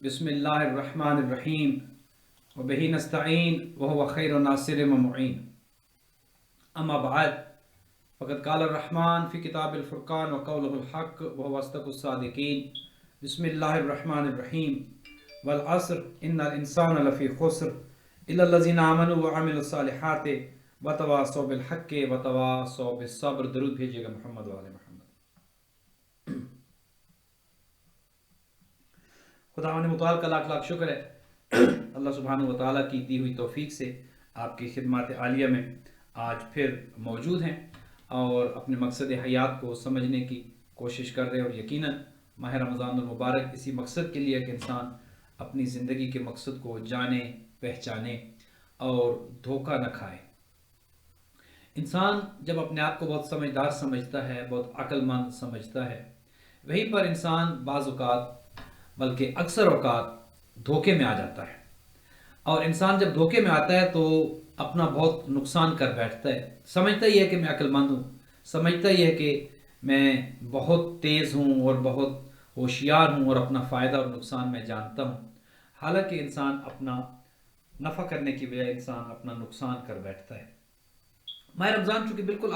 بسم اللہ الرحمن الرحیم وبہ نستعین وهو خیر ناصر و معین اما بعد فقد قال الرحمن فی کتاب الفرقان وقولہ الحق وهو اصدق الصادقین بسم اللہ الرحمن الرحیم والعصر ان الانسان لفی خسر الا الذین آمنوا وعملوا الصالحات وتواصوا بالحق وتواصوا بالصبر۔ درود بھیجیے گا محمد وعلی محمد۔ خداوند متعال کا لاکھ لاکھ شکر ہے اللہ سبحانہ و تعالیٰ کی دی ہوئی توفیق سے آپ کی خدمات عالیہ میں آج پھر موجود ہیں اور اپنے مقصد حیات کو سمجھنے کی کوشش کر رہے ہیں، اور یقیناً ماہ رمضان المبارک اسی مقصد کے لیے کہ انسان اپنی زندگی کے مقصد کو جانے، پہچانے اور دھوکہ نہ کھائے۔ انسان جب اپنے آپ کو بہت سمجھدار سمجھتا ہے، بہت عقل مند سمجھتا ہے، وہیں پر انسان بعض اوقات بلکہ اکثر اوقات دھوکے میں آ جاتا ہے، اور انسان جب دھوکے میں آتا ہے تو اپنا بہت نقصان کر بیٹھتا ہے۔ سمجھتا ہی ہے کہ میں عقل مند ہوں، سمجھتا ہی ہے کہ میں بہت تیز ہوں اور بہت ہوشیار ہوں اور اپنا فائدہ اور نقصان میں جانتا ہوں، حالانکہ انسان اپنا نفع کرنے کی بجائے انسان اپنا نقصان کر بیٹھتا ہے۔ ماہ رمضان چونکہ بالکل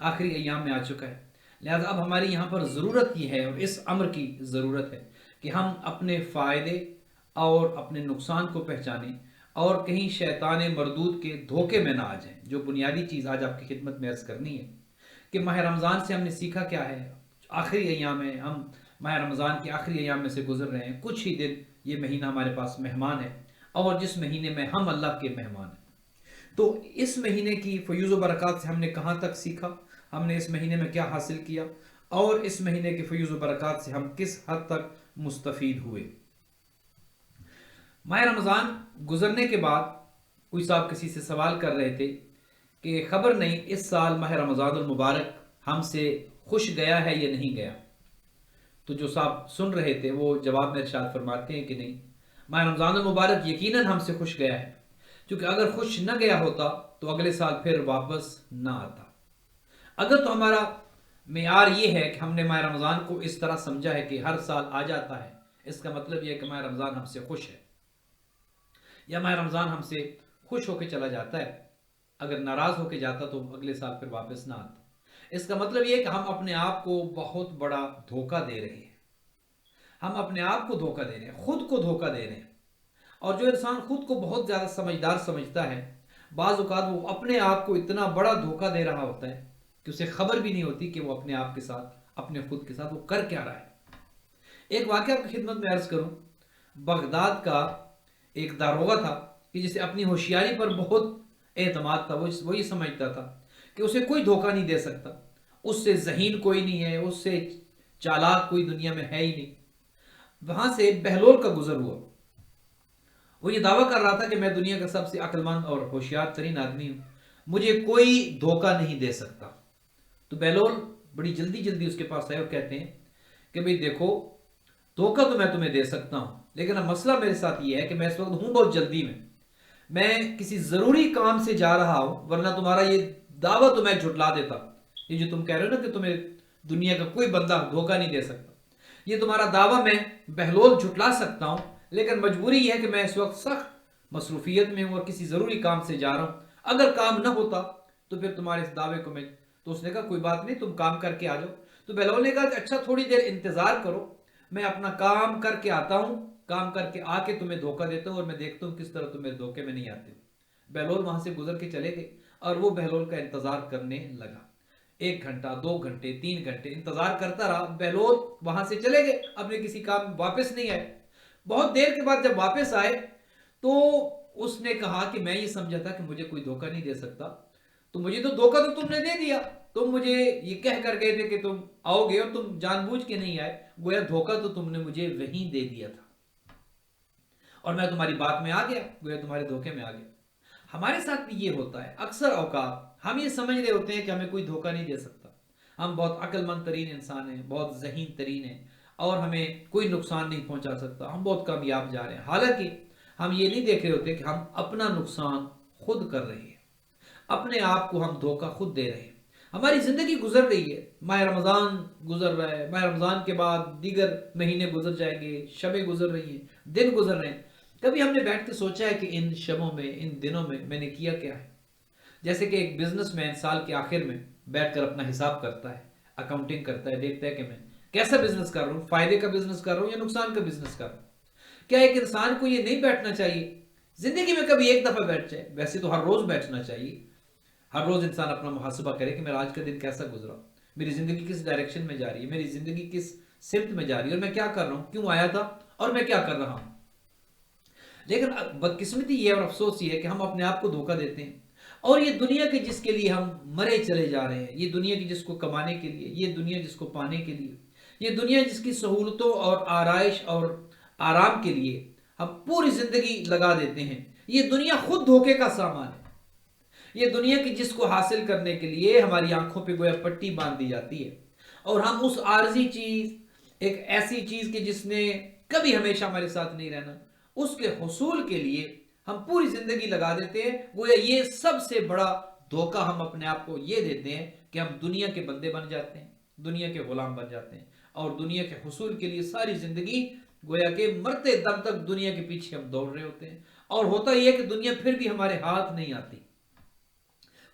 آخری ایام میں آ چکا ہے، لہذا اب ہماری یہاں پر ضرورت یہ ہے اور اس امر کی ضرورت ہے کہ ہم اپنے فائدے اور اپنے نقصان کو پہچانیں اور کہیں شیطان مردود کے دھوکے میں نہ آ جائیں۔ جو بنیادی چیز آج آپ کی خدمت میں عرض کرنی ہے کہ ماہ رمضان سے ہم نے سیکھا کیا ہے۔ آخری ایام ہے، ہم ماہ رمضان کے آخری ایام میں سے گزر رہے ہیں، کچھ ہی دن یہ مہینہ ہمارے پاس مہمان ہے، اور جس مہینے میں ہم اللہ کے مہمان ہیں۔ تو اس مہینے کی فیوز و برکات سے ہم نے کہاں تک سیکھا، ہم نے اس مہینے میں کیا حاصل کیا، اور اس مہینے کی فیوز و برکات سے ہم کس حد تک مستفید ہوئے۔ ماہ رمضان گزرنے کے بعد کوئی صاحب کسی سے سوال کر رہے تھے کہ خبر نہیں اس سال ماہ رمضان المبارک ہم سے خوش گیا ہے یا نہیں گیا۔ تو جو صاحب سن رہے تھے وہ جواب میں ارشاد فرماتے ہیں کہ نہیں، ماہ رمضان المبارک یقیناً ہم سے خوش گیا ہے، کیونکہ اگر خوش نہ گیا ہوتا تو اگلے سال پھر واپس نہ آتا۔ اگر تو ہمارا معیار یہ ہے کہ ہم نے ماہ رمضان کو اس طرح سمجھا ہے کہ ہر سال آ جاتا ہے، اس کا مطلب یہ ہے کہ ماہ رمضان ہم سے خوش ہے، یا ماہ رمضان ہم سے خوش ہو کے چلا جاتا ہے، اگر ناراض ہو کے جاتا تو اگلے سال پھر واپس نہ آتا۔ اس کا مطلب یہ ہے کہ ہم اپنے آپ کو بہت بڑا دھوکہ دے رہے ہیں، ہم اپنے آپ کو دھوکہ دے رہے ہیں، خود کو دھوکہ دے رہے ہیں۔ اور جو انسان خود کو بہت زیادہ سمجھدار سمجھتا ہے، بعض اوقات وہ اپنے آپ کو اتنا بڑا دھوکہ دے رہا ہوتا ہے کہ اسے خبر بھی نہیں ہوتی کہ وہ اپنے آپ کے ساتھ، اپنے خود کے ساتھ وہ کر کیا رہا ہے۔ ایک واقعہ آپ کی خدمت میں عرض کروں، بغداد کا ایک داروغہ تھا کہ جسے اپنی ہوشیاری پر بہت اعتماد تھا، وہ یہ سمجھتا تھا کہ اسے کوئی دھوکہ نہیں دے سکتا، اس سے ذہین کوئی نہیں ہے، اس سے چالاک کوئی دنیا میں ہے ہی نہیں۔ وہاں سے بہلول کا گزر ہوا، وہ یہ دعویٰ کر رہا تھا کہ میں دنیا کا سب سے عقل مند اور ہوشیار ترین آدمی ہوں، مجھے کوئی دھوکہ نہیں دے سکتا۔ تو بہلول بڑی جلدی اس کے پاس آئے اور کہتے ہیں کہ بھئی دیکھو، دھوکہ تو میں تمہیں دے سکتا ہوں، لیکن اب مسئلہ میرے ساتھ یہ ہے کہ میں اس وقت ہوں بہت جلدی میں کسی ضروری کام سے جا رہا ہوں، ورنہ تمہارا یہ دعویٰ تو میں جھٹلا دیتا۔ یہ جو تم کہہ رہے ہو نا کہ تمہیں دنیا کا کوئی بندہ دھوکہ نہیں دے سکتا، یہ تمہارا دعویٰ میں بہلول جھٹلا سکتا ہوں، لیکن مجبوری یہ ہے کہ میں اس وقت سخت مصروفیت میں ہوں اور کسی ضروری کام سے جا رہا ہوں، اگر کام نہ ہوتا تو پھر تمہارے اس دعوے کو میں… تو اس نے کہا کوئی بات نہیں، تم کام کر کے آ جاؤ۔ تو بہلول نے کہا کہ اچھا تھوڑی دیر انتظار کرو، میں اپنا کام کر کے آتا ہوں، کام کر کے آ کے تمہیں دھوکہ دیتا ہوں اور میں دیکھتا ہوں کس طرح تمہیں دھوکے میں نہیں آتے۔ بہلول وہاں سے گزر کے چلے گئے اور وہ بہلول کا انتظار کرنے لگا۔ 1 گھنٹہ، 2 گھنٹے، 3 گھنٹے انتظار کرتا رہا۔ بہلول وہاں سے چلے گئے، اپنے کسی کام واپس نہیں آئے۔ بہت دیر کے بعد جب واپس آئے تو اس نے کہا کہ میں یہ سمجھا تھا کہ مجھے کوئی دھوکہ نہیں دے سکتا، تو مجھے تو دھوکہ تو تم نے دے دیا، تم مجھے یہ کہہ کر گئے تھے کہ تم آؤ گے اور تم جان بوجھ کے نہیں آئے، گویا دھوکہ تو تم نے مجھے وہیں دے دیا تھا اور میں تمہاری بات میں آ گیا، گویا تمہارے دھوکے میں آ گیا۔ ہمارے ساتھ بھی یہ ہوتا ہے، اکثر اوقات ہم یہ سمجھ رہے ہوتے ہیں کہ ہمیں کوئی دھوکہ نہیں دے سکتا، ہم بہت عقل مند ترین انسان ہیں، بہت ذہین ترین ہیں اور ہمیں کوئی نقصان نہیں پہنچا سکتا، ہم بہت کامیاب جا رہے ہیں۔ حالانکہ ہم یہ نہیں دیکھ رہے ہوتے کہ ہم اپنا نقصان خود کر رہے ہیں، اپنے آپ کو ہم دھوکہ خود دے رہے ہیں، ہماری زندگی گزر رہی ہے، ماہ رمضان گزر رہا ہے، ماہ رمضان کے بعد دیگر مہینے گزر جائیں گے، شبیں گزر رہی ہیں، دن گزر رہے ہیں۔ کبھی ہم نے بیٹھ کے سوچا ہے کہ ان شبوں میں، ان دنوں میں نے کیا کیا ہے؟ جیسے کہ ایک بزنس مین سال کے آخر میں بیٹھ کر اپنا حساب کرتا ہے، اکاؤنٹنگ کرتا ہے، دیکھتا ہے کہ میں کیسا بزنس کر رہا ہوں، فائدے کا بزنس کر رہا ہوں یا نقصان کا بزنس کر رہا ہوں۔ کیا ایک انسان کو یہ نہیں بیٹھنا چاہیے زندگی میں کبھی ایک دفعہ بیٹھ جائے؟ ویسے تو ہر روز بیٹھنا چاہیے، ہر روز انسان اپنا محاسبہ کرے کہ میرا آج کا دن کیسا گزرا، میری زندگی کس ڈائریکشن میں جا رہی ہے، میری زندگی کس سمت میں جا رہی ہے، اور میں کیا کر رہا ہوں، کیوں آیا تھا اور میں کیا کر رہا ہوں۔ لیکن بدقسمتی یہ اور افسوس یہ ہے کہ ہم اپنے آپ کو دھوکہ دیتے ہیں، اور یہ دنیا کے جس کے لیے ہم مرے چلے جا رہے ہیں، یہ دنیا کی جس کو کمانے کے لیے، یہ دنیا جس کو پانے کے لیے، یہ دنیا جس کی سہولتوں اور آرائش اور آرام کے لیے ہم پوری زندگی لگا دیتے ہیں، یہ دنیا خود دھوکے کا سامان ہے۔ یہ دنیا کی جس کو حاصل کرنے کے لیے ہماری آنکھوں پہ گویا پٹی باندھ دی جاتی ہے، اور ہم اس عارضی چیز، ایک ایسی چیز کی جس نے کبھی ہمیشہ ہمارے ساتھ نہیں رہنا، اس کے حصول کے لیے ہم پوری زندگی لگا دیتے ہیں۔ گویا یہ سب سے بڑا دھوکہ ہم اپنے آپ کو یہ دیتے ہیں کہ ہم دنیا کے بندے بن جاتے ہیں، دنیا کے غلام بن جاتے ہیں، اور دنیا کے حصول کے لیے ساری زندگی گویا کہ مرتے دم تک دنیا کے پیچھے ہم دوڑ رہے ہوتے ہیں، اور ہوتا یہ کہ دنیا پھر بھی ہمارے ہاتھ نہیں آتی۔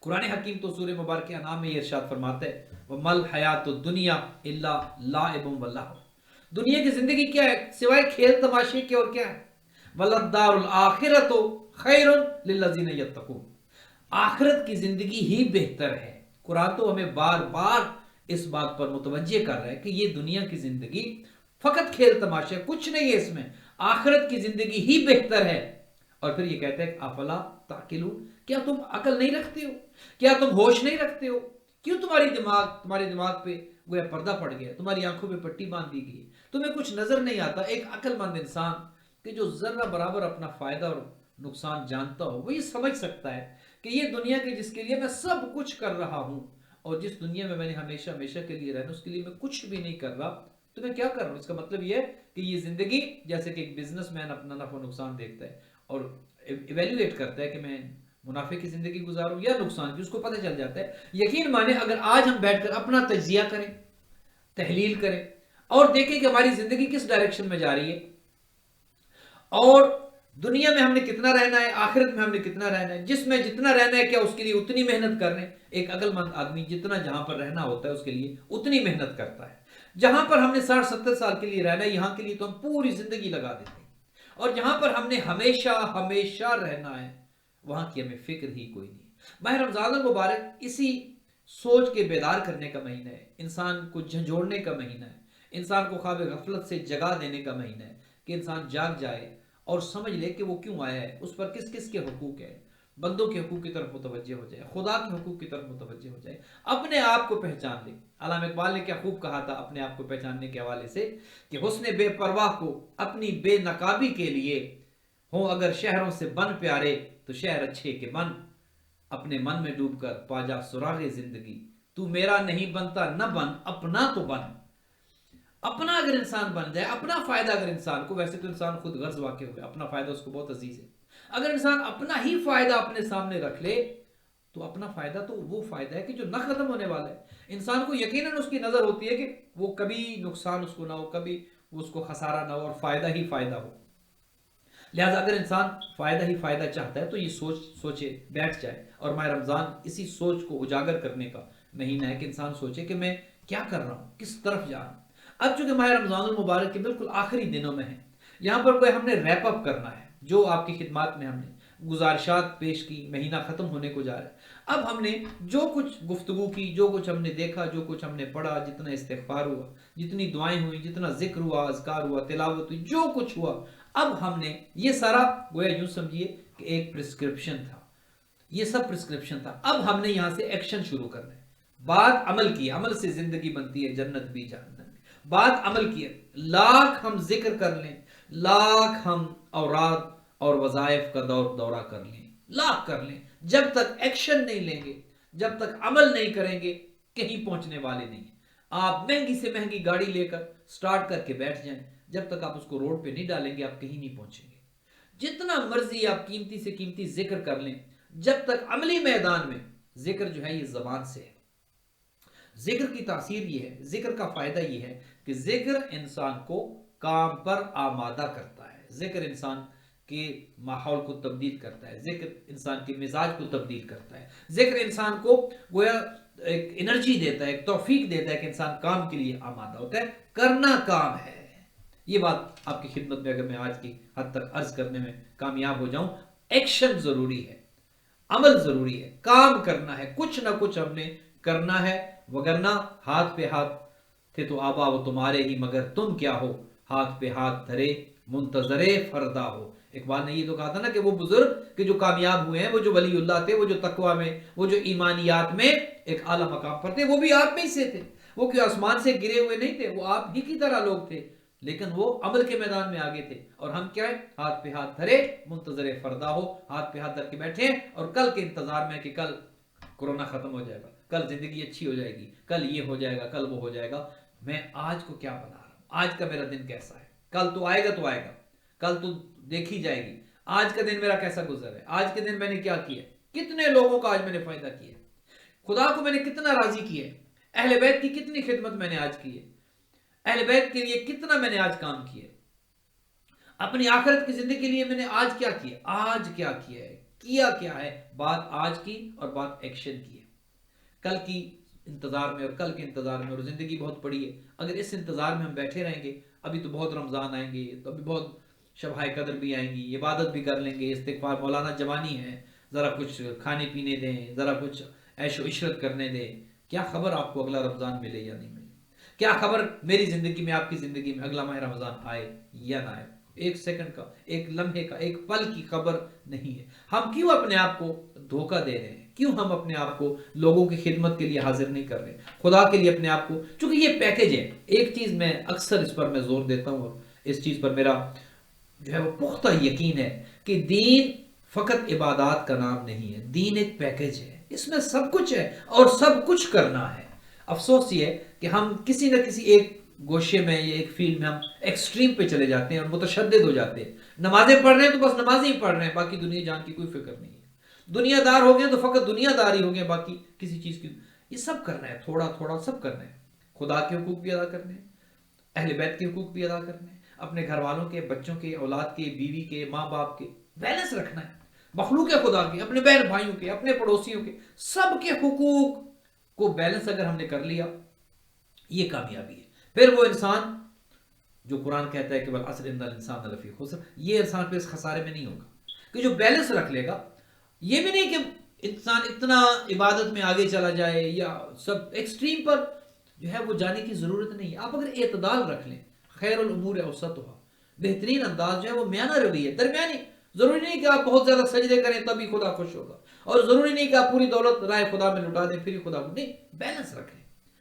قرآن حکیم تو سورہ مبارکہ انعام میں یہ ارشاد فرماتا ہے وَمَا الْحَيَاةُ الدُّنْيَا إِلَّا لَعِبٌ وَلَهْوٌ، دنیا کی زندگی کیا ہے سوائے کھیل تماشے کے، اور کیا ہے؟ وَلَلدَّارُ الْآخِرَةُ خَيْرٌ لِلَّذِينَ يَتَّقُونَ، آخرت کی زندگی ہی بہتر ہے۔ قرآن تو ہمیں بار بار اس بات پر متوجہ کر رہا ہے کہ یہ دنیا کی زندگی فقط کھیل تماشا، کچھ نہیں ہے اس میں، آخرت کی زندگی ہی بہتر ہے۔ اور پھر یہ کہتا ہے افلا تعقلون، کیا تم عقل نہیں رکھتے ہو؟ کیا تم ہوش نہیں رکھتے ہو؟ کیوں تمہارے دماغ پہ گویا پردہ پڑ گیا، تمہاری آنکھوں پہ پٹی باندھ دی گئی ہے، تمہیں کچھ نظر نہیں آتا؟ ایک عقل مند انسان کہ جو ذرہ برابر اپنا فائدہ اور نقصان جانتا ہو، وہ یہ سمجھ سکتا ہے کہ یہ دنیا کے جس کے لیے میں سب کچھ کر رہا ہوں، اور جس دنیا میں نے ہمیشہ کے لیے رہنا، اس کے لیے میں کچھ بھی نہیں کر رہا، تو میں کیا کر رہا ہوں؟ اس کا مطلب یہ ہے کہ یہ زندگی جیسے کہ ایک بزنس مین اپنا نفع و نقصان دیکھتا ہے اور ایویلویٹ کرتا ہے کہ میں منافع کی زندگی گزاروں یا نقصان کی، اس کو پتہ چل جاتا ہے۔ یقین مانے اگر آج ہم بیٹھ کر اپنا تجزیہ کریں، تحلیل کریں، اور دیکھیں کہ ہماری زندگی کس ڈائریکشن میں جا رہی ہے، اور دنیا میں ہم نے کتنا رہنا ہے، آخرت میں ہم نے کتنا رہنا ہے، جس میں جتنا رہنا ہے کیا اس کے لیے اتنی محنت کر رہے ہیں؟ ایک عقل مند آدمی جتنا جہاں پر رہنا ہوتا ہے اس کے لیے اتنی محنت کرتا ہے۔ جہاں پر ہم نے 60-70 سال کے لیے رہنا ہے، یہاں کے لیے تو ہم پوری زندگی لگا دیتے ہیں، اور جہاں پر ہم نے ہمیشہ رہنا ہے وہاں کی ہمیں فکر ہی کوئی نہیں۔ ماہ رمضان المبارک اسی سوچ کے بیدار کرنے کا مہینہ ہے، انسان کو جھنجھوڑنے کا مہینہ ہے، انسان کو خواب غفلت سے جگا دینے کا مہینہ ہے، کہ انسان جاگ جائے اور سمجھ لے کہ وہ کیوں آیا ہے، اس پر کس کس کے حقوق ہے، بندوں کے حقوق کی طرف متوجہ ہو جائے، خدا کے حقوق کی طرف متوجہ ہو جائے، اپنے آپ کو پہچان لے۔ علامہ اقبال نے کیا خوب کہا تھا اپنے آپ کو پہچاننے کے حوالے سے کہ حسن بے پرواہ کو اپنی بے نقابی کے لیے ہوں اگر شہروں سے بن پیارے، تو شہر اچھے کے بن، اپنے من میں ڈوب کر پا جا سراغ زندگی، تو میرا نہیں بنتا نہ بن، اپنا تو بن۔ اپنا اگر انسان بن جائے، اپنا فائدہ اگر انسان کو، ویسے تو انسان خود غرض واقع ہو گیا، اپنا فائدہ اس کو بہت عزیز ہے، اگر انسان اپنا ہی فائدہ اپنے سامنے رکھ لے تو اپنا فائدہ تو وہ فائدہ ہے کہ جو نہ ختم ہونے والا ہے۔ انسان کو یقیناً اس کی نظر ہوتی ہے کہ وہ کبھی نقصان اس کو نہ ہو، کبھی اس کو خسارہ نہ ہو، اور فائدہ ہی فائدہ ہو۔ لہٰذا اگر انسان فائدہ ہی فائدہ چاہتا ہے تو یہ سوچے بیٹھ جائے، اور ماہ رمضان اسی سوچ کو اجاگر کرنے کا مہینہ ہے کہ انسان سوچے کہ میں کیا کر رہا ہوں، کس طرف جا رہا ہوں۔ اب چونکہ ماہ رمضان المبارک کے بالکل آخری دنوں میں ہے، یہاں پر کوئی ہم نے ریپ اپ کرنا ہے، جو آپ کی خدمات میں ہم نے گزارشات پیش کی، مہینہ ختم ہونے کو جا رہا ہے۔ اب ہم نے جو کچھ گفتگو کی، جو کچھ ہم نے دیکھا، جو کچھ ہم نے پڑھا، جتنا استغفار ہوا، جتنی دعائیں ہوئیں، جتنا ذکر ہوا، اذکار ہوا، تلاوت ہوئی، جو کچھ ہوا، اب ہم نے یہ سارا گویا یوں سمجھیے کہ ایک پرسکرپشن تھا، یہ سب پرسکرپشن تھا۔ اب ہم نے یہاں سے ایکشن شروع کرنا ہے۔ بات عمل کی، عمل سے زندگی بنتی ہے، جنت بھی جہنم بھی۔ بات عمل کی ہے، لاکھ ہم ذکر کر لیں، لاکھ ہم اوراد اور وظائف کا دورہ کر لیں، لاکھ کر لیں، جب تک ایکشن نہیں لیں گے، جب تک عمل نہیں کریں گے، کہیں پہنچنے والے نہیں ہیں۔ آپ مہنگی سے مہنگی گاڑی لے کر سٹارٹ کر کے بیٹھ جائیں، جب تک آپ اس کو روڈ پہ نہیں ڈالیں گے آپ کہیں نہیں پہنچیں گے۔ جتنا مرضی آپ قیمتی سے قیمتی ذکر کر لیں، جب تک عملی میدان میں ذکر جو ہے یہ زبان سے ہے، ذکر کی تاثیر یہ ہے، ذکر کا فائدہ یہ ہے کہ ذکر انسان کو کام پر آمادہ کرتا ہے، ذکر انسان کے ماحول کو تبدیل کرتا ہے، ذکر انسان کے مزاج کو تبدیل کرتا ہے، ذکر انسان کو گویا ایک انرجی دیتا ہے، ایک توفیق دیتا ہے کہ انسان کام کے لیے آمادہ ہوتا ہے، کرنا کام ہے۔ یہ بات آپ کی خدمت میں اگر میں آج کی حد تک عرض کرنے میں کامیاب ہو جاؤں، ایکشن ضروری ہے، عمل ضروری ہے، کام کرنا ہے، کچھ نہ کچھ ہم نے کرنا ہے، وگرنہ ہاتھ پہ ہاتھ تھے تو آبا وہ تمہارے ہی، مگر تم کیا ہو، ہاتھ پہ ہاتھ دھرے منتظر فردا ہو۔ اقبال نے یہ تو کہا تھا نا کہ وہ بزرگ کہ جو کامیاب ہوئے ہیں، وہ جو ولی اللہ تھے، وہ جو تقوی میں، وہ جو ایمانیات میں ایک اعلیٰ مقام پر تھے، وہ بھی آپ میں ہی سے تھے، وہ کوئی آسمان سے گرے ہوئے نہیں تھے، وہ آپ ہی کی طرح لوگ تھے، لیکن وہ عمل کے میدان میں آگے تھے، اور ہم کیا ہے، ہاتھ پہ ہاتھ دھرے منتظر فردا ہو، ہاتھ پہ ہاتھ دھر کے بیٹھے ہیں اور کل کے انتظار میں کہ کل کورونا ختم ہو جائے گا، کل زندگی اچھی ہو جائے گی، کل یہ ہو جائے گا، کل وہ ہو جائے گا۔ میں آج کو کیا بنا رہا ہوں، آج کا میرا دن کیسا ہے، کل تو آئے گا، کل تو دیکھی جائے گی، آج کا دن میرا کیسا گزر ہے، آج کے دن میں نے کیا کیا، کتنے لوگوں کا آج میں نے فائدہ کیا، خدا کو میں نے کتنا راضی کیا، اہل بیت کی کتنی خدمت میں نے آج کی ہے، اہل بیت کے لیے کتنا میں نے آج کام کیا، اپنی آخرت کی زندگی کے لیے میں نے آج کیا کیا، آج کیا کیا ہے، کیا ہے، بات آج کی اور بات ایکشن کی ہے، کل کی انتظار میں اور کل کے انتظار میں، اور زندگی بہت بڑی ہے، اگر اس انتظار میں ہم بیٹھے رہیں گے، ابھی تو بہت رمضان آئیں گے، تو ابھی بہت شبہ قدر بھی آئیں گی، عبادت بھی کر لیں گے، استغفار، مولانا جوانی ہے، ذرا کچھ کھانے پینے دیں، ذرا کچھ عیش و عشرت کرنے دیں، کیا خبر آپ کو اگلا رمضان ملے یا نہیں ملے، کیا خبر میری زندگی میں، آپ کی زندگی میں اگلا ماہ رمضان آئے یا نہ آئے، ایک سیکنڈ کا، ایک لمحے کا، ایک پل کی خبر نہیں ہے۔ ہم کیوں اپنے آپ کو دھوکہ دے رہے ہیں، کیوں ہم اپنے آپ کو لوگوں کی خدمت کے لیے حاضر نہیں کر رہے، خدا کے لیے اپنے آپ کو، چونکہ یہ پیکج ہے۔ ایک چیز میں اکثر اس پر میں زور دیتا ہوں، اور اس چیز پر میرا جو ہے وہ پختہ یقین ہے کہ دین فقط عبادات کا نام نہیں ہے، دین ایک پیکج ہے، اس میں سب کچھ ہے اور سب کچھ کرنا ہے۔ افسوس یہ ہے کہ ہم کسی نہ کسی ایک گوشے میں یا ایک فیلڈ میں ہم ایکسٹریم پہ چلے جاتے ہیں اور متشدد ہو جاتے ہیں، نمازیں پڑھ رہے ہیں تو بس نمازیں ہی پڑھ رہے ہیں، باقی دنیا جان کی کوئی فکر نہیں ہے، دنیا دار ہو گئے تو فقط دنیا دار ہی ہو گئے، باقی کسی چیز کی، یہ سب کرنا ہے، تھوڑا تھوڑا سب کرنا ہے، خدا کے حقوق بھی ادا کرنے ہیں، اہل بیت کے حقوق بھی ادا کرنے ہیں، اپنے گھر والوں کے، بچوں کے، اولاد کے، بیوی کے، ماں باپ کے، بیلنس رکھنا ہے، مخلوق خدا کے، اپنے بہن بھائیوں کے، اپنے پڑوسیوں کے، سب کے حقوق کو بیلنس اگر ہم نے کر لیا، یہ کامیابی ہے۔ پھر وہ انسان جو قرآن کہتا ہے کہ والعصر ان الانسان لفی خسر، یہ انسان پہ اس خسارے میں نہیں ہوگا، کہ جو بیلنس رکھ لے گا، یہ بھی نہیں کہ انسان اتنا عبادت میں آگے چلا جائے یا سب ایکسٹریم پر جو ہے وہ جانے کی ضرورت نہیں ہے۔ آپ اگر اعتدال رکھ لیں، خیر الامور اوسطھا، بہترین انداز جو ہے وہ میانہ روی ہے، درمیانی، ضروری نہیں کہ آپ بہت زیادہ سجدے کریں تبھی خدا خوش ہوگا، اور ضروری نہیں کہ آپ پوری دولت رائے خدا میں لٹا دیں پھر ہی خدا کو، نہیں، بیلنس رکھیں،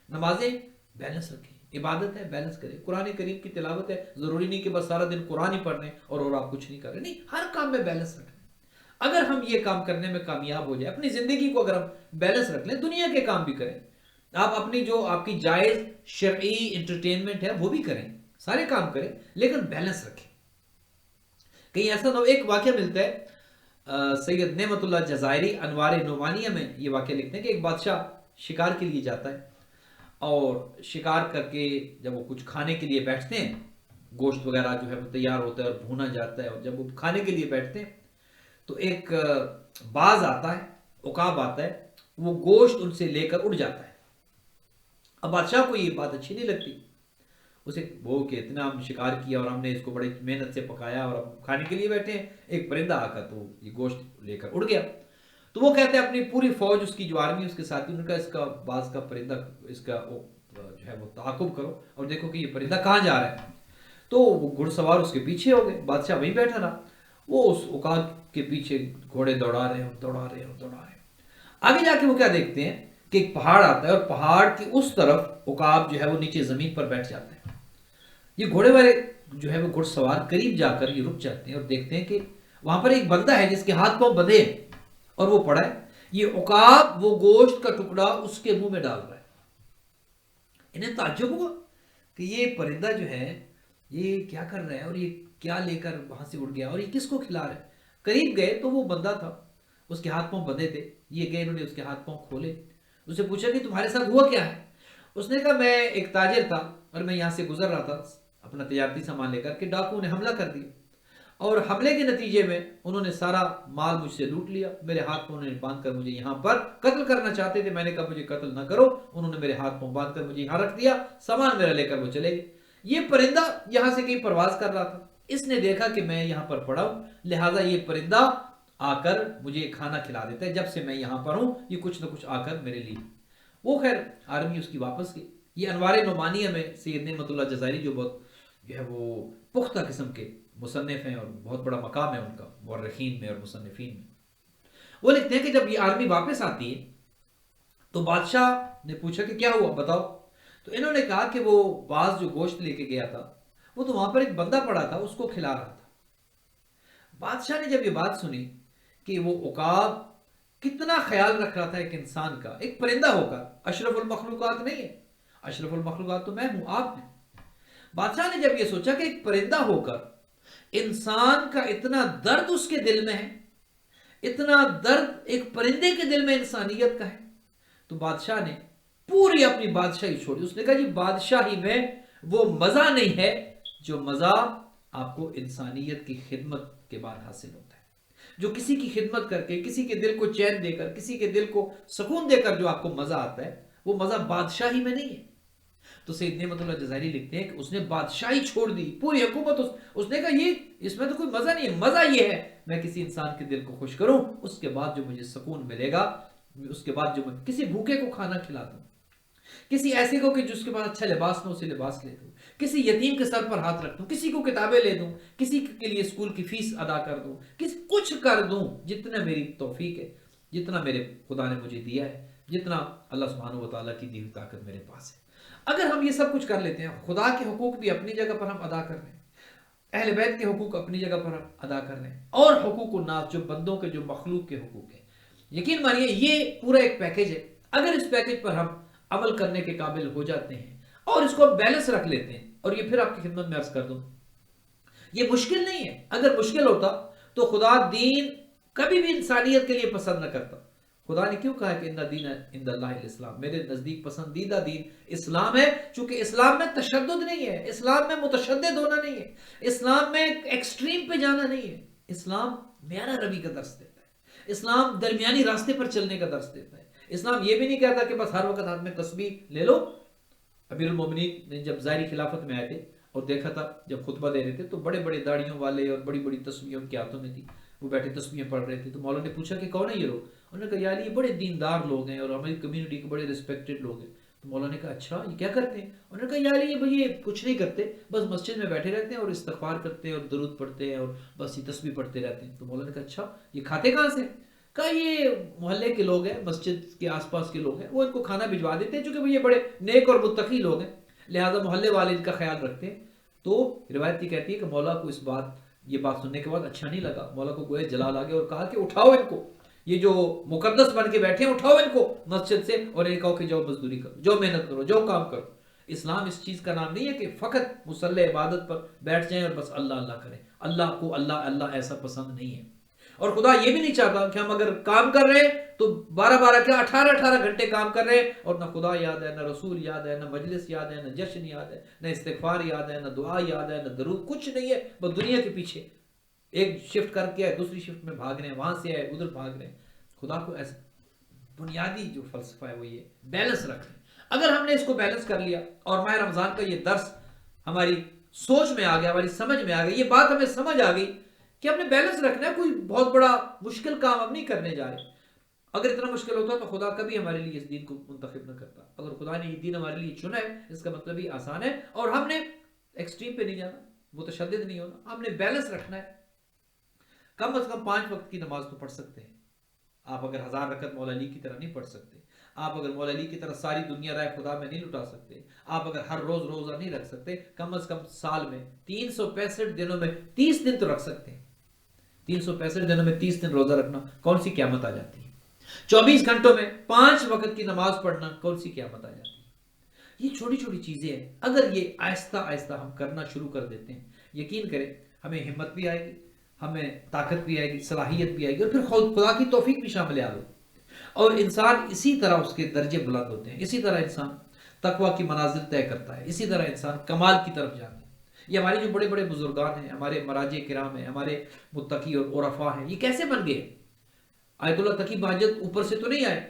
نمازیں بیلنس رکھیں، عبادت ہے بیلنس کریں، قرآن کریم کی تلاوت ہے، ضروری نہیں کہ بس سارا دن قرآن ہی پڑھ رہے ہیں اور آپ کچھ نہیں کر رہے، نہیں، ہر کام میں بیلنس رکھیں۔ اگر ہم یہ کام کرنے میں کامیاب ہو جائے، اپنی زندگی کو اگر ہم بیلنس رکھ لیں، دنیا کے کام بھی کریں، آپ اپنی جو آپ کی جائز شرعی انٹرٹینمنٹ ہے وہ بھی کریں، سارے کام کریں، لیکن بیلنس رکھیں۔ کہیں ایسا نہ ہو، ایک واقعہ ملتا ہے سید نعمت اللہ جزائری انوار نعمانیہ میں یہ واقعہ لکھتے ہیں کہ ایک بادشاہ شکار کے لیے جاتا ہے، اور شکار کر کے جب وہ کچھ کھانے کے لیے بیٹھتے ہیں، گوشت وغیرہ جو ہے وہ تیار ہوتا ہے اور بھونا جاتا ہے، اور جب وہ کھانے کے لیے بیٹھتے ہیں تو ایک باز آتا ہے، عقاب آتا ہے، وہ گوشت ان سے لے کر اڑ جاتا ہے۔ اب بادشاہ کو یہ بات اچھی نہیں لگتی، اسے وہ کہ اتنا ہم شکار کیا اور ہم نے اس کو بڑی محنت سے پکایا اور اب کھانے کے لیے بیٹھے ہیں، ایک پرندہ آ کر تو یہ گوشت لے کر اڑ گیا۔ تو وہ کہتے ہیں اپنی پوری فوج، اس کی جو آرمی اس کے ساتھی، ان کا اس کا باز کا پرندہ، اس کا جو ہے وہ تعاقب کرو اور دیکھو کہ یہ پرندہ کہاں جا رہا ہے۔ تو وہ گھڑ سوار اس کے پیچھے ہو گئے، بادشاہ وہیں بیٹھا رہا، وہ اس عقاب کے پیچھے گھوڑے دوڑا رہے ہیں اور دوڑا رہے ہیں اور دوڑا رہے ہیں۔ آگے جا کے وہ کیا دیکھتے ہیں کہ ایک پہاڑ آتا ہے اور پہاڑ کی اس طرف عقاب جو ہے وہ نیچے زمین پر بیٹھ جاتے ہیں۔ یہ گھوڑے والے جو ہے وہ گھڑ سوار قریب جا کر یہ رک جاتے ہیں اور دیکھتے ہیں کہ وہاں پر ایک بندہ ہے جس کے ہاتھ پاؤں بندھے ہیں اور وہ پڑا ہے، یہ عقاب وہ گوشت کا ٹکڑا اس کے منہ میں ڈال رہا ہے۔ انہیں تعجب ہوا کہ یہ پرندہ جو ہے یہ کیا کر رہا ہے اور یہ کیا لے کر وہاں سے اڑ گیا اور یہ کس کو کھلا رہا ہے۔ قریب گئے تو وہ بندہ تھا، اس کے ہاتھ پاؤں بندھے تھے، یہ گئے، انہوں نے اس کے ہاتھ پاؤں کھولے، اسے پوچھا کہ تمہارے ساتھ ہوا کیا ہے؟ اس نے کہا میں ایک تاجر تھا اور میں یہاں سے گزر رہا تھا اپنا تجارتی سامان لے کر کہ ڈاکو نے حملہ کر دیا، اور حملے کے نتیجے میں انہوں نے سارا مال مجھ سے لوٹ لیا، میرے ہاتھ پاؤں نے باندھ کر مجھے یہاں پر قتل کرنا چاہتے تھے، میں نے کہا مجھے قتل نہ کرو، انہوں نے میرے ہاتھ پاؤں باندھ کر مجھے یہاں رکھ دیا، سامان میرا لے کر وہ چلے گئے۔ یہ پرندہ یہاں سے کہیں پرواز کر رہا تھا، اس نے دیکھا کہ میں یہاں پر پڑا ہوں، لہٰذا یہ پرندہ آ کر مجھے کھانا کھلا دیتا ہے، جب سے میں یہاں پر ہوں یہ کچھ نہ کچھ آ کر میرے لیے۔ وہ خیر آرمی اس کی واپس گئی۔ یہ انوار نعمانیہ میں سید نعمت اللہ جزائری جو بہت جو ہے وہ پختہ قسم کے مصنف ہیں اور بہت بڑا مقام ہے ان کا مورخین میں اور مصنفین میں، وہ لکھتے ہیں کہ جب یہ آرمی واپس آتی ہے تو بادشاہ نے پوچھا کہ کیا ہوا بتاؤ، تو انہوں نے کہا کہ وہ باز جو گوشت لے کے گیا تھا وہ تو وہاں پر ایک بندہ پڑا تھا، اس کو کھلا رہا تھا۔ بادشاہ نے جب یہ بات سنی کہ وہ عقاب کتنا خیال رکھ رہا تھا ایک انسان کا، ایک پرندہ ہو کر، اشرف المخلوقات نہیں ہے، اشرف المخلوقات تو میں ہوں، آپ ہیں۔ بادشاہ نے جب یہ سوچا کہ ایک پرندہ ہو کر انسان کا اتنا درد اس کے دل میں ہے، اتنا درد ایک پرندے کے دل میں انسانیت کا ہے، تو بادشاہ نے پوری اپنی بادشاہی چھوڑی۔ اس نے کہا جی بادشاہی میں وہ مزہ نہیں ہے جو مزہ آپ کو انسانیت کی خدمت کے بعد حاصل ہوتا ہے، جو کسی کی خدمت کر کے، کسی کے دل کو چین دے کر، کسی کے دل کو سکون دے کر جو آپ کو مزہ آتا ہے، وہ مزہ بادشاہی میں نہیں ہے۔ تو سید نعمت اللہ جزائری لکھتے ہیں کہ اس نے بادشاہی چھوڑ دی، پوری حکومت، اس نے کہا یہ اس میں تو کوئی مزہ نہیں ہے، مزہ یہ ہے میں کسی انسان کے دل کو خوش کروں، اس کے بعد جو مجھے سکون ملے گا، اس کے بعد جو میں کسی بھوکے کو کھانا کھلا دوں، کسی ایسے کو کہ جس کے پاس اچھا لباس نہ اسے لباس لے دوں، کسی یتیم کے سر پر ہاتھ رکھ دوں، کسی کو کتابیں لے دوں، کسی کے لیے اسکول کی فیس ادا کر دوں، کچھ کر دوں، جتنا میری توفیق ہے، جتنا میرے خدا نے مجھے دیا ہے، جتنا اللہ سبحانہ و تعالیٰ کی دی ہوئی طاقت میرے پاس ہے، اگر ہم یہ سب کچھ کر لیتے ہیں، خدا کے حقوق بھی اپنی جگہ پر ہم ادا کر رہے ہیں، اہل بیت کے حقوق اپنی جگہ پر ہم ادا کر رہے ہیں، اور حقوق الناس جو بندوں کے، جو مخلوق کے حقوق ہیں، یقین مانیے یہ پورا ایک پیکج ہے۔ اگر اس پیکج پر ہم عمل کرنے کے قابل ہو جاتے ہیں اور اس کو ہم بیلنس رکھ لیتے ہیں، اور یہ پھر آپ کی خدمت میں عرض کر دوں یہ مشکل نہیں ہے، اگر مشکل ہوتا تو خدا دین کبھی بھی انسانیت کے لیے پسند نہ کرتا۔ خدا نے کیوں کہا کہ ان دین عند اللہ الاسلام، میرے نزدیک پسندیدہ دین اسلام ہے، چونکہ اسلام میں تشدد نہیں ہے، اسلام میں متشدد ہونا نہیں ہے، اسلام میں ایکسٹریم پہ جانا نہیں ہے، اسلام میانہ روی کا درس دیتا ہے، اسلام درمیانی راستے پر چلنے کا درس دیتا ہے، اسلام یہ بھی نہیں کہتا کہ بس ہر وقت ہاتھ میں تسبیح لے لو۔ امیر المومنین نے جب ظاہری خلافت میں آئے تھے اور دیکھا تھا جب خطبہ دے رہے تھے تو بڑے بڑے داڑیوں والے اور بڑی بڑی تسبیحیں ان کے ہاتھوں میں تھی، وہ بیٹھے تسبیحیں پڑھ رہے تھے، تو مولا نے پوچھا کہ کون ہے یہ لوگ، انہوں نے کہا یار یہ بڑے دیندار لوگ ہیں اور ہماری کمیونٹی کے بڑے ریسپیکٹڈ لوگ ہیں۔ تو مولا نے کہا اچھا یہ کیا کرتے ہیں، انہوں نے کہا یار یہ کچھ نہیں کرتے، بس مسجد میں بیٹھے رہتے ہیں اور استغفار کرتے ہیں اور درود پڑھتے ہیں اور بس یہ تسبیح پڑھتے رہتے ہیں۔ تو مولا نے کہا اچھا یہ کھاتے کہاں سے، کہا یہ محلے کے لوگ ہیں، مسجد کے آس پاس کے لوگ ہیں، وہ ان کو کھانا بھجوا دیتے ہیں، چونکہ یہ بڑے نیک اور متقی لوگ ہیں، لہذا محلے والے ان کا خیال رکھتے ہیں۔ تو روایت یہ کہتی ہے کہ مولا کو یہ بات سننے کے بعد اچھا نہیں لگا، مولا کو گویا جلال آ گیا اور کہا کہ اٹھاؤ ان کو، یہ جو مقدس بن کے بیٹھے ہیں اٹھاؤ ان کو مسجد سے، اور ایک کہو کہ جاؤ مزدوری کرو، جاؤ محنت کرو، جاؤ کام کرو۔ اسلام اس چیز کا نام نہیں ہے کہ فقط مصلی عبادت پر بیٹھ جائیں اور بس اللہ اللہ کریں، اللہ کو اللہ اللہ ایسا پسند نہیں ہے، اور خدا یہ بھی نہیں چاہتا کہ ہم اگر کام کر رہے ہیں تو 12 کیا 18 گھنٹے کام کر رہے ہیں اور نہ خدا یاد ہے، نہ رسول یاد ہے، نہ مجلس یاد ہے، نہ جشن یاد ہے، نہ استغفار یاد ہے، نہ دعا یاد ہے، نہ درود، کچھ نہیں ہے، بس دنیا کے پیچھے ایک شفٹ کر کے آئے دوسری شفٹ میں بھاگ رہے ہیں، وہاں سے آئے ادھر بھاگ رہے ہیں۔ خدا کو ایسا بنیادی جو فلسفہ ہے وہ یہ بیلنس رکھ رہے ہیں۔ اگر ہم نے اس کو بیلنس کر لیا اور ماہ رمضان کا یہ درس ہماری سوچ میں آ گیا، ہماری سمجھ میں آ گئی، یہ بات ہمیں سمجھ آ گئی کہ ہم نے بیلنس رکھنا ہے، کوئی بہت بڑا مشکل کام ہم نہیں کرنے جا رہے۔ اگر اتنا مشکل ہوتا تو خدا کبھی ہمارے لیے اس دین کو منتخب نہ کرتا، اگر خدا نے یہ دین ہمارے لیے چنا ہے اس کا مطلب ہی آسان ہے، اور ہم نے ایکسٹریم پہ نہیں جانا، متشدد نہیں ہونا، ہم نے بیلنس رکھنا ہے۔ کم از کم 5 وقت کی نماز تو پڑھ سکتے ہیں آپ، اگر 1000 رکعت مولا علی کی طرح نہیں پڑھ سکتے، آپ اگر مولا علی کی طرح ساری دنیا رائے خدا میں نہیں لٹا سکتے، آپ اگر ہر روز روزہ نہیں رکھ سکتے، کم از کم سال میں 365 دنوں میں 30 دن تو رکھ سکتے ہیں۔ 365 دنوں میں 30 دن روزہ رکھنا کون سی قیامت آ جاتی ہے؟ 24 گھنٹوں میں 5 وقت کی نماز پڑھنا کون سی قیامت آ جاتی ہے؟ یہ چھوٹی چھوٹی چیزیں ہیں، اگر یہ آہستہ آہستہ ہم کرنا شروع کر دیتے ہیں، یقین کریں ہمیں ہمت بھی آئے گی، ہمیں طاقت بھی آئے گی، صلاحیت بھی آئے گی، اور پھر خدا کی توفیق بھی شامل آ گئی، اور انسان اسی طرح اس کے درجے بلند ہوتے ہیں، اسی طرح انسان تقوی کی منازل طے کرتا ہے، اسی طرح انسان کمال کی طرف جاتا ہے۔ یہ ہمارے جو بڑے بڑے بزرگان ہیں، ہمارے مراجع کرام ہیں، ہمارے متقی اور عرفاء ہیں، یہ کیسے بن گئے؟ آیت اللہ تقی بہجت اوپر سے تو نہیں آئے،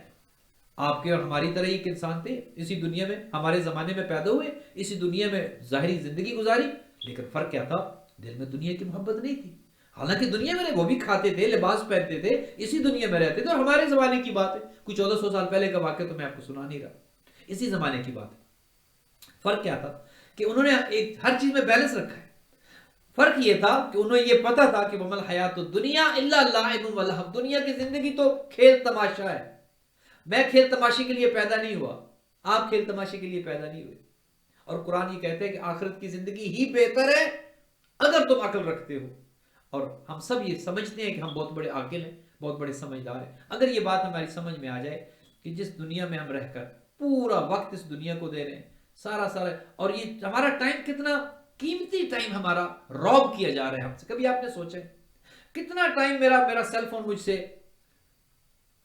آپ کے اور ہماری طرح ایک انسان تھے، اسی دنیا میں ہمارے زمانے میں پیدا ہوئے، اسی دنیا میں ظاہری زندگی گزاری، لیکن فرق کیا تھا؟ دل میں دنیا کی محبت نہیں تھی۔ حالانکہ دنیا میں وہ بھی کھاتے تھے، لباس پہنتے تھے، اسی دنیا میں رہتے تھے، اور ہمارے زمانے کی بات ہے، کوئی 1400 سال پہلے کا واقعہ تو میں آپ کو سنا نہیں رہا، اسی زمانے کی بات ہے۔ فرق کیا تھا کہ انہوں نے ایک ہر چیز میں بیلنس رکھا ہے۔ فرق یہ تھا کہ انہیں یہ پتا تھا کہ وَمَا الْحَيَاةُ الدُّنْيَا إِلَّا لَعِبٌ وَلَهْوٌ، دنیا کی زندگی تو کھیل تماشا ہے، میں کھیل تماشے کے لیے پیدا نہیں ہوا، آپ کھیل تماشے کے لیے پیدا نہیں ہوئے۔ اور قرآن یہ کہتے ہیں کہ آخرت کی زندگی ہی بہتر ہے اگر تم عقل رکھتے ہو، اور ہم سب یہ سمجھتے ہیں کہ ہم بہت بڑے عاقل ہیں، بہت بڑے سمجھدار ہیں۔ اگر یہ بات ہماری سمجھ میں آ جائے کہ جس دنیا میں ہم رہ کر پورا وقت اس دنیا کو دے رہے ہیں، سارا اور یہ ہمارا ٹائم کتنا قیمتی ٹائم ہمارا روب کیا جا رہا ہے ہم سے، کبھی آپ نے سوچا ہے کتنا ٹائم میرا سیل فون مجھ سے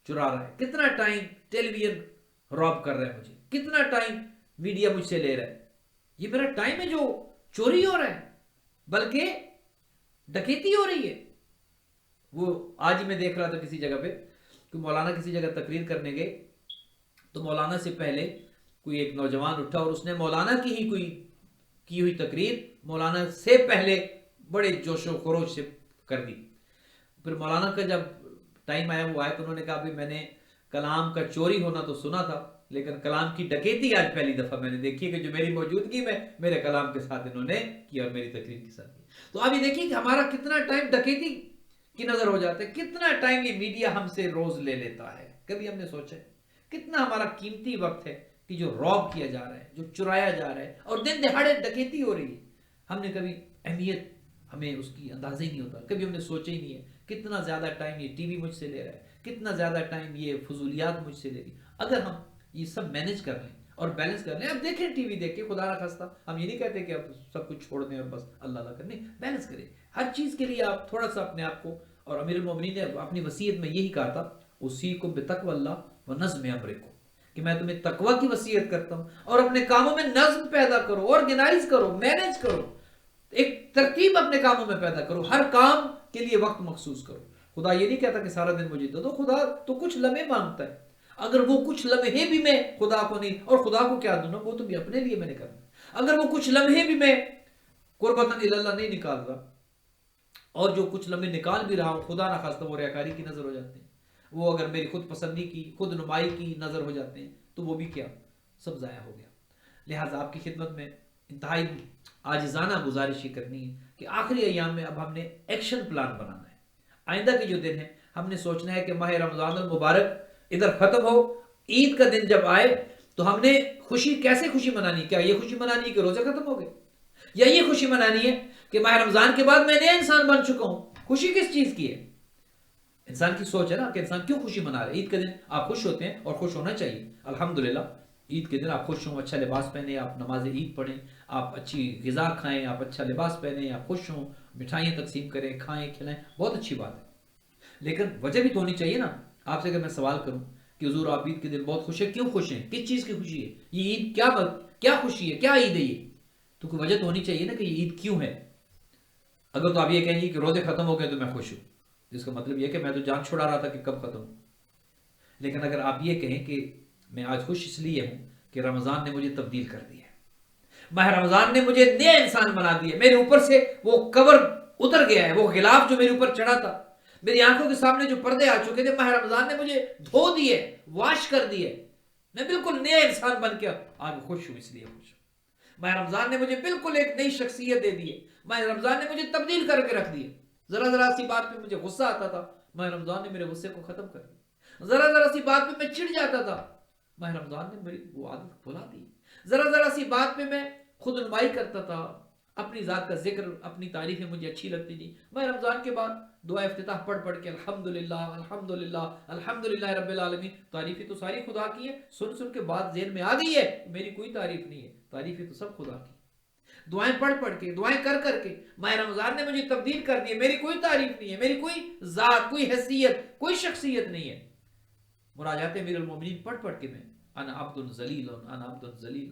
چرا رہا ہے، کتنا ٹائم ٹیلی ویژن روب کر رہا ہے مجھے، کتنا ٹائم میڈیا مجھ سے لے رہا ہے؟ یہ میرا ٹائم ہے جو چوری ہو رہا ہے، بلکہ ڈکیتی ہو رہی ہے۔ وہ آج ہی میں دیکھ رہا تھا کسی جگہ پہ کہ مولانا کسی جگہ تقریر کرنے گئے، تو مولانا سے پہلے کوئی ایک نوجوان اٹھا اور اس نے مولانا کی ہی کوئی کی ہوئی تقریر مولانا سے پہلے بڑے جوش و خروش سے کر دی۔ پھر مولانا کا جب ٹائم آیا، وہ آئے تو انہوں نے کہا بھی میں نے کلام کا چوری ہونا تو سنا تھا، لیکن کلام کی ڈکیتی آج پہلی دفعہ میں نے دیکھی کہ جو میری موجودگی میں میرے کلام کے ساتھ انہوں نے کیا اور میری تقریر کے ساتھ کیا۔ تو اب یہ دیکھیے کہ ہمارا کتنا ٹائم ڈکیتی کی نظر ہو جاتا ہے، کتنا ٹائم یہ میڈیا ہم سے روز لے لیتا ہے۔ کبھی ہم نے سوچا ہے کتنا ہمارا قیمتی وقت ہے کہ جو روب کیا جا رہا ہے، جو چرایا جا رہا ہے، اور دن دہاڑے ڈکیتی ہو رہی ہے۔ ہم نے کبھی اہمیت، ہمیں اس کی اندازہ ہی نہیں ہوتا، کبھی ہم نے سوچا ہی نہیں ہے کتنا زیادہ ٹائم یہ ٹی وی مجھ سے لے رہا ہے، کتنا زیادہ ٹائم یہ فضولیات مجھ سے لے رہی۔ اگر ہم یہ سب مینج کر لیں اور بیلنس کر لیں، اب دیکھیں ٹی وی دیکھ کے، خدا نہ خواستہ ہم یہ نہیں کہتے کہ اب سب کچھ چھوڑ دیں اور بس اللہ اللہ کریں، بیلنس کریں ہر چیز کے لیے۔ آپ تھوڑا سا اپنے آپ کو، اور امیر المومنین نے اپنی وصیت میں یہی کہا تھا، اُسیکم بتقوی اللہ ونظم امرکم، کہ میں تمہیں تقوی کی وصیت کرتا ہوں، اور اپنے کاموں میں نظم پیدا کرو، آرگنائز کرو، مینج کرو، ایک ترتیب اپنے کاموں میں پیدا کرو، ہر کام کے لیے وقت مخصوص کرو۔ خدا یہ نہیں کہتا کہ سارا دن مجھے دو، خدا تو کچھ لمحے مانگتا ہے، اگر وہ کچھ لمحے بھی میں خدا کو نہیں، اور خدا کو کیا دوں نا، وہ تو بھی اپنے لیے میں نے کرنا، اگر وہ کچھ لمحے بھی میں قربتاً اللہ نہیں نکال رہا، اور جو کچھ لمحے نکال بھی رہا ہوں، خدا نہ خواستہ وہ ریاکاری کی نظر ہو جاتے ہیں، وہ اگر میری خود پسندی کی، خود نمائی کی نظر ہو جاتے ہیں، تو وہ بھی کیا، سب ضائع ہو گیا۔ لہٰذا آپ کی خدمت میں انتہائی عاجزانہ گزارش یہ کرنی ہے کہ آخری ایام میں اب ہم نے ایکشن پلان بنانا ہے۔ آئندہ کے جو دن ہیں ہم نے سوچنا ہے کہ ماہ رمضان المبارک ادھر ختم ہو، عید کا دن جب آئے تو ہم نے خوشی کیسے خوشی منانی؟ کیا یہ خوشی منانی ہے کہ روزے ختم ہو گئے، یا یہ خوشی منانی ہے کہ ماہ رمضان کے بعد میں نیا انسان بن چکا ہوں؟ خوشی کس چیز کی ہے؟ انسان کی سوچ ہے نا کہ انسان کیوں خوشی منا رہا ہے۔ عید کے دن آپ خوش ہوتے ہیں اور خوش ہونا چاہیے، الحمدللہ عید کے دن آپ خوش ہوں، اچھا لباس پہنیں، آپ نماز عید پڑھیں، آپ اچھی غذا کھائیں، آپ اچھا لباس پہنیں، آپ خوش ہوں، مٹھائیاں تقسیم کریں، کھائیں کھلائیں، بہت اچھی بات ہے۔ لیکن وجہ بھی تو ہونی چاہیے نا۔ آپ سے اگر میں سوال کروں کہ حضور آپ عید کے دن بہت خوش ہیں، کیوں خوش ہیں؟ کس چیز کی خوشی ہے؟ یہ عید کیا خوشی ہے؟ کیا عید ہے یہ؟ تو کوئی وجہ تو ہونی چاہیے نا کہ یہ عید کیوں ہے۔ اگر تو آپ یہ کہیں گے کہ روزے ختم ہو گئے تو میں خوش ہوں، جس کا مطلب یہ کہ میں تو جان چھڑا رہا تھا کہ کب ختم ہو۔ لیکن اگر آپ یہ کہیں کہ میں آج خوش اس لیے ہوں کہ رمضان نے مجھے تبدیل کر دیا ہے، ماہ رمضان نے مجھے نیا انسان بنا دیا، میرے اوپر سے وہ کور اتر گیا ہے، وہ غلاف جو میرے اوپر چڑھا تھا، میری آنکھوں کے سامنے جو پردے آ چکے تھے، ماہ رمضان نے مجھے دھو دیے، واش کر دیے، میں بالکل نیا انسان بن کے آج خوش ہوں، اس لیے خوش ہوں۔ ماہ رمضان نے مجھے بالکل ایک نئی شخصیت دے دی ہے، ماہ رمضان نے مجھے تبدیل کر کے رکھ دی ہے۔ ذرا سی بات پہ مجھے غصہ آتا تھا، ماہ رمضان نے میرے غصے کو ختم کر دیا۔ ذرا سی بات پہ میں چڑ جاتا تھا، ماہ رمضان نے میری وہ عادت بھلا دی۔ ذرا سی بات پہ میں خود نمائی کرتا تھا، اپنی ذات کا ذکر، اپنی تعریفیں مجھے اچھی لگتی تھی، ماہ رمضان کے بعد دعا افتتاح پڑھ کے الحمدللہ الحمدللہ الحمدللہ رب العالمین، تعریفیں تو ساری خدا کی ہے، سن کے بعد ذہن میں آ گئی ہے میری کوئی تعریف نہیں ہے، تعریفیں تو سب خدا کی۔ دعائیں پڑھ کے، دعائیں کر کے ماہ رمضان نے مجھے تبدیل کر دی ہے، میری کوئی تعریف نہیں ہے، میری کوئی ذات، کوئی حیثیت، کوئی شخصیت نہیں ہے۔ مناجات امیر المومنین پڑھ کے میں انا عبد ذلیل انا عبد ذلیل،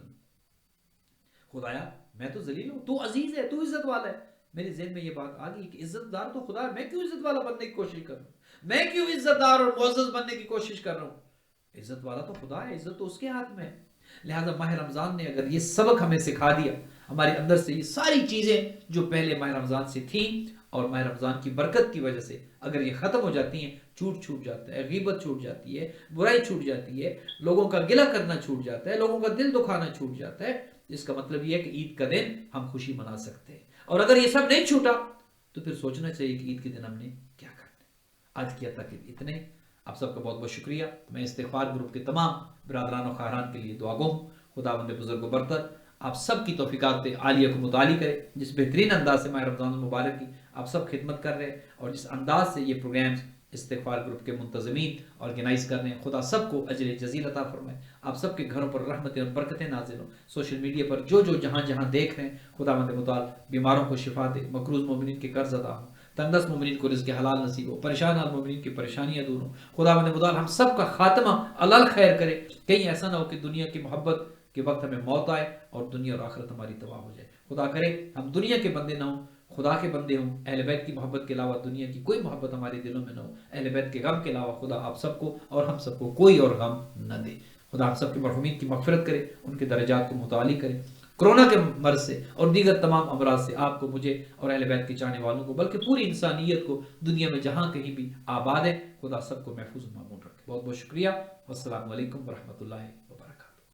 خدایا میں تو ذلیل ہوں، تو عزیز ہے، تو عزت والا ہے۔ میرے ذہن میں یہ بات آ گئی کہ عزت دار تو خدا ہے، میں کیوں عزت والا بننے کی کوشش کر رہا ہوں، میں کیوں عزت دار اور معزز بننے کی کوشش کر رہا ہوں؟ عزت والا تو خدا ہے، عزت تو اس کے ہاتھ میں ہے۔ لہٰذا ماہ رمضان نے اگر یہ سبق ہمیں سکھا دیا، ہمارے اندر سے یہ ساری چیزیں جو پہلے ماہ رمضان سے تھیں اور ماہ رمضان کی برکت کی وجہ سے اگر یہ ختم ہو جاتی ہیں، چھوٹ جاتا ہے، غیبت چھوٹ جاتی ہے، برائی چھوٹ جاتی ہے، لوگوں کا گلہ کرنا چھوٹ جاتا ہے، لوگوں کا دل دکھانا چھوٹ جاتا ہے، اس کا مطلب یہ ہے کہ عید کا دن ہم خوشی منا سکتے ہیں۔ اور اگر یہ سب نہیں چھوٹا تو پھر سوچنا چاہیے کہ عید کے دن ہم نے کیا کرنا ہے۔ آج کیا تک اتنے، آپ سب کا بہت بہت شکریہ۔ میں استغفار گروپ کے تمام برادران و خواہران کے لیے دعا گو ہوں۔ خداوند بزرگ و برتر آپ سب کی توفیقات عالیہ کو متعالی کرے، جس بہترین انداز سے ماہ رمضان المبارک کی آپ سب خدمت کر رہے ہیں اور جس انداز سے یہ پروگرامز استغفار گروپ کے منتظمین آرگنائز کر رہے ہیں، خدا سب کو اجر جزیل عطا فرمائے، آپ سب کے گھروں پر رحمتیں اور برکتیں نازل ہوں۔ سوشل میڈیا پر جو جہاں دیکھ رہے ہیں، خداوند متعال بیماروں کو شفا دے، مقروض مومنین کے قرض ادا ہوں، تنگدست مومنین کو رزق حلال نصیب ہو، پریشان حال مومنین کی پریشانیاں دور ہوں۔ خداوند متعال ہم سب کا خاتمہ علل خیر کرے، کہیں ایسا نہ ہو کہ دنیا کی محبت کے وقت ہمیں موت آئے اور دنیا اور آخرت ہماری تباہ ہو جائے۔ خدا کرے ہم دنیا کے بندے نہ ہوں، خدا کے بندے ہوں، اہل بیت کی محبت کے علاوہ دنیا کی کوئی محبت ہمارے دلوں میں نہ ہو، اہل بیت کے غم کے علاوہ خدا آپ سب کو اور ہم سب کو کوئی اور غم نہ دے۔ خدا ہم سب کے مرحومین کی مغفرت کرے، ان کے درجات کو متعالی کرے، کرونا کے مرض سے اور دیگر تمام امراض سے آپ کو، مجھے اور اہل بیت کے چاہنے والوں کو، بلکہ پوری انسانیت کو دنیا میں جہاں کہیں بھی آباد ہے، خدا سب کو محفوظ و معمون رکھے۔ بہت بہت شکریہ۔ والسلام علیکم ورحمۃ اللہ